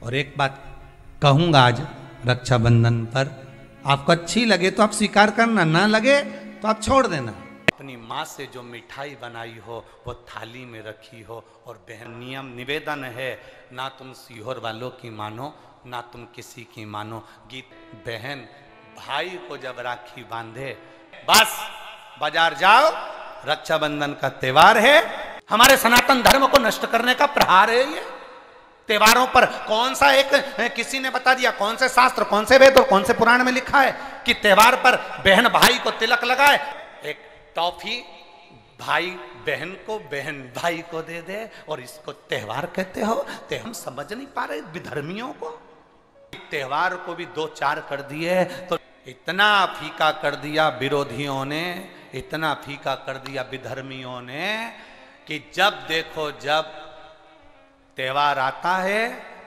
और एक बात कहूंगा आज रक्षाबंधन पर, आपको अच्छी लगे तो आप स्वीकार करना, ना लगे तो आप छोड़ देना। अपनी माँ से जो मिठाई बनाई हो वो थाली में रखी हो। और बहन नियम निवेदन है, ना तुम सीहोर वालों की मानो ना तुम किसी की मानो। गीत बहन भाई को जब राखी बांधे, बस बाजार जाओ, रक्षाबंधन का त्योहार है, हमारे सनातन धर्म को नष्ट करने का प्रहार है ये। त्योहारों पर कौन सा एक किसी ने बता दिया, कौन से शास्त्र, कौन से वेद और कौन से पुराण में लिखा है कि त्योहार पर बहन भाई को तिलक लगाए, एक टॉफी भाई बहन को, बहन भाई को दे दे, और इसको त्योहार कहते हो? ते हम समझ नहीं पा रहे विधर्मियों को। त्योहार को भी दो चार कर दिए तो इतना फीका कर दिया विरोधियों ने, इतना फीका कर दिया विधर्मियों ने कि जब देखो जब त्योहार आता है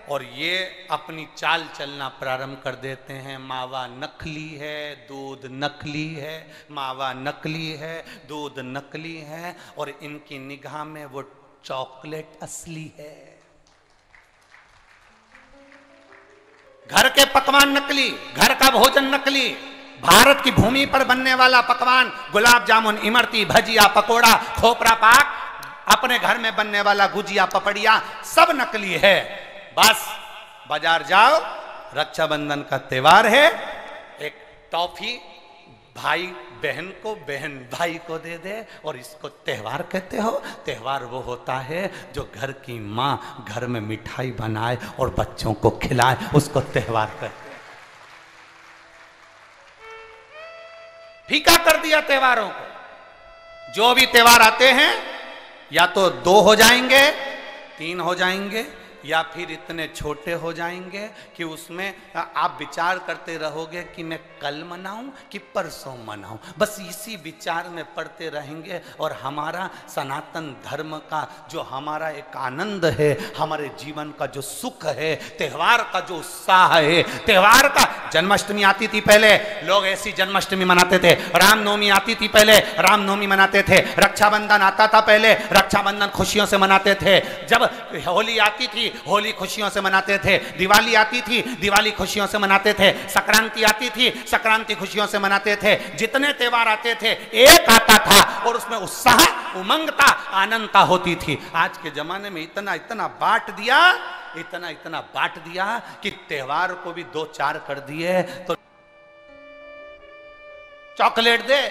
और ये अपनी चाल चलना प्रारंभ कर देते हैं। मावा नकली है, दूध नकली है, मावा नकली है, दूध नकली है, और इनकी निगाह में वो चॉकलेट असली है। घर के पकवान नकली, घर का भोजन नकली, भारत की भूमि पर बनने वाला पकवान गुलाब जामुन, इमरती, भजिया, पकोड़ा, खोपरा पाक, अपने घर में बनने वाला गुजिया, पपड़िया, सब नकली है। बस बाजार जाओ, रक्षाबंधन का त्योहार है, एक टॉफी भाई बहन को, बहन भाई को दे दे, और इसको त्योहार कहते हो? त्योहार वो होता है जो घर की माँ घर में मिठाई बनाए और बच्चों को खिलाए, उसको त्योहार कहते हैं। फीका कर दिया त्योहारों को। जो भी त्योहार आते हैं या तो 2 हो जाएंगे, 3 हो जाएंगे, या फिर इतने छोटे हो जाएंगे कि उसमें आप विचार करते रहोगे कि मैं कल मनाऊं कि परसों मनाऊं। बस इसी विचार में पड़ते रहेंगे, और हमारा सनातन धर्म का जो हमारा एक आनंद है, हमारे जीवन का जो सुख है, त्योहार का जो उत्साह है, त्योहार का, जन्माष्टमी आती थी पहले लोग ऐसी जन्माष्टमी मनाते थे, रामनवमी आती थी पहले रामनवमी मनाते थे, रक्षाबंधन आता था पहले रक्षाबंधन खुशियों से मनाते थे, जब होली आती थी होली खुशियों से मनाते थे, दिवाली आती थी दिवाली खुशियों से मनाते थे, संक्रांति आती थी संक्रांति खुशियों से मनाते थे। जितने त्योहार आते थे एक आता था और उसमें उत्साह, उमंगता, आनंदता होती थी। आज के जमाने में इतना इतना बांट दिया, इतना इतना बांट दिया कि त्योहार को भी 2-4 कर दिए तो चॉकलेट दे।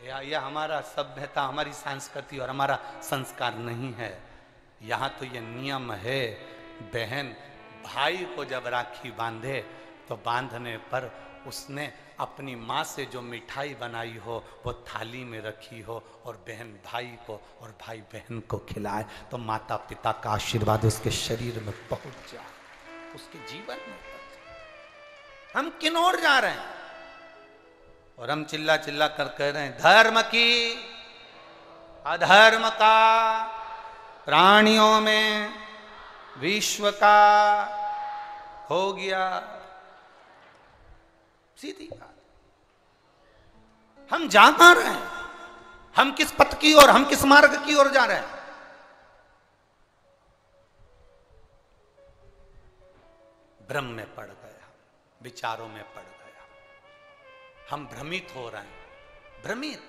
यह हमारा सभ्यता, हमारी संस्कृति और हमारा संस्कार नहीं है। यहाँ तो ये नियम है, बहन भाई को जब राखी बांधे तो बांधने पर उसने अपनी माँ से जो मिठाई बनाई हो वो थाली में रखी हो, और बहन भाई को और भाई बहन को खिलाए, तो माता पिता का आशीर्वाद उसके शरीर में पहुंच जाए, उसके जीवन में पहुंच जाए। हम किन ओर जा रहे हैं? और हम चिल्ला चिल्ला कर कह रहे हैं धर्म की अधर्म का, प्राणियों में विश्व का हो गया। सीधी बात। हम जा कहां रहे हैं? हम किस पथ की ओर, हम किस मार्ग की ओर जा रहे हैं? भ्रम में पड़ गया, विचारों में पड़ गया, हम भ्रमित हो रहे हैं। भ्रमित।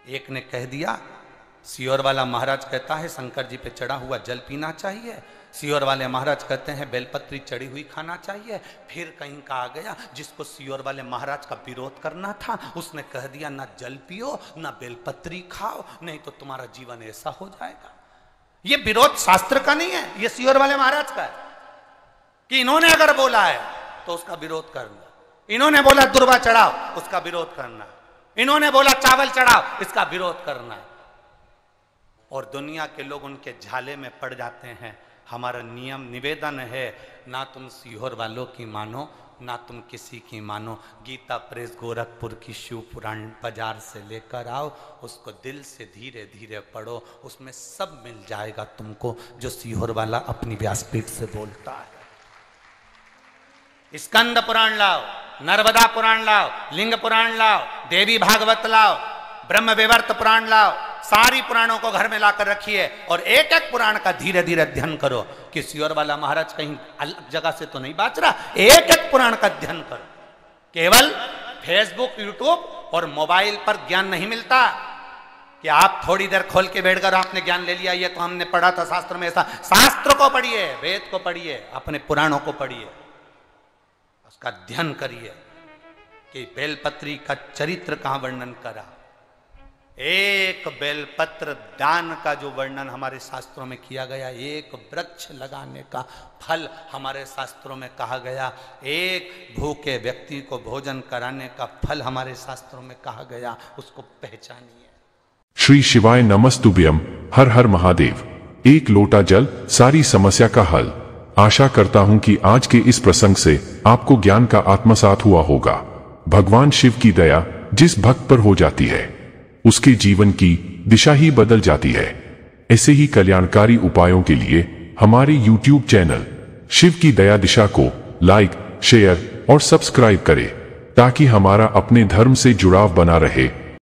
एक ने कह दिया, सीहोर वाला महाराज कहता है शंकर जी पे चढ़ा हुआ जल पीना चाहिए, सीहोर वाले महाराज कहते हैं बेलपत्री चढ़ी हुई खाना चाहिए। फिर कहीं का आ गया जिसको सीहोर वाले महाराज का विरोध करना था, उसने कह दिया ना जल पियो ना बेलपत्री खाओ, नहीं तो तुम्हारा जीवन ऐसा हो जाएगा। ये विरोध शास्त्र का नहीं है, ये सीहोर वाले महाराज का है कि इन्होंने अगर बोला है तो उसका विरोध करना। इन्होंने बोला दुर्वा चढ़ाओ, उसका विरोध करना। इन्होंने बोला चावल चढ़ाओ, इसका विरोध करना। और दुनिया के लोग उनके झाले में पड़ जाते हैं। हमारा नियम निवेदन है, ना तुम सीहोर वालों की मानो ना तुम किसी की मानो। गीता प्रेस गोरखपुर की शिव पुराण बाजार से लेकर आओ, उसको दिल से धीरे धीरे पढ़ो, उसमें सब मिल जाएगा तुमको जो सीहोर वाला अपनी व्यासपीठ से बोलता है। स्कंद पुराण लाओ, नर्मदा पुराण लाओ, लिंग पुराण लाओ, देवी भागवत लाओ, ब्रह्म विवर्त पुराण लाओ, सारी पुराणों को घर में लाकर रखिए और एक एक पुराण का धीरे धीरे अध्ययन करो। किसी और वाला महाराज कहीं अलग जगह से तो नहीं बात रहा, एक एक पुराण का अध्ययन करो। केवल फेसबुक, यूट्यूब और मोबाइल पर ज्ञान नहीं मिलता कि आप थोड़ी देर खोल के बैठकर आपने ज्ञान ले लिया, ये तो हमने पढ़ा था शास्त्र में ऐसा। शास्त्र को पढ़िए, वेद को पढ़िए, अपने पुराणों को पढ़िए, उसका अध्ययन करिए कि बेलपत्री का चरित्र कहां वर्णन करा। एक बेलपत्र दान का जो वर्णन हमारे शास्त्रों में किया गया, एक वृक्ष लगाने का फल हमारे शास्त्रों में कहा गया, एक भूखे व्यक्ति को भोजन कराने का फल हमारे शास्त्रों में कहा गया, उसको पहचानिए। श्री शिवाय नमस्तुभ्यम। हर हर महादेव। एक लोटा जल सारी समस्या का हल। आशा करता हूं कि आज के इस प्रसंग से आपको ज्ञान का आत्मसात हुआ होगा। भगवान शिव की दया जिस भक्त पर हो जाती है, उसके जीवन की दिशा ही बदल जाती है। ऐसे ही कल्याणकारी उपायों के लिए हमारे YouTube चैनल शिव की दया दिशा को लाइक, शेयर और सब्सक्राइब करें, ताकि हमारा अपने धर्म से जुड़ाव बना रहे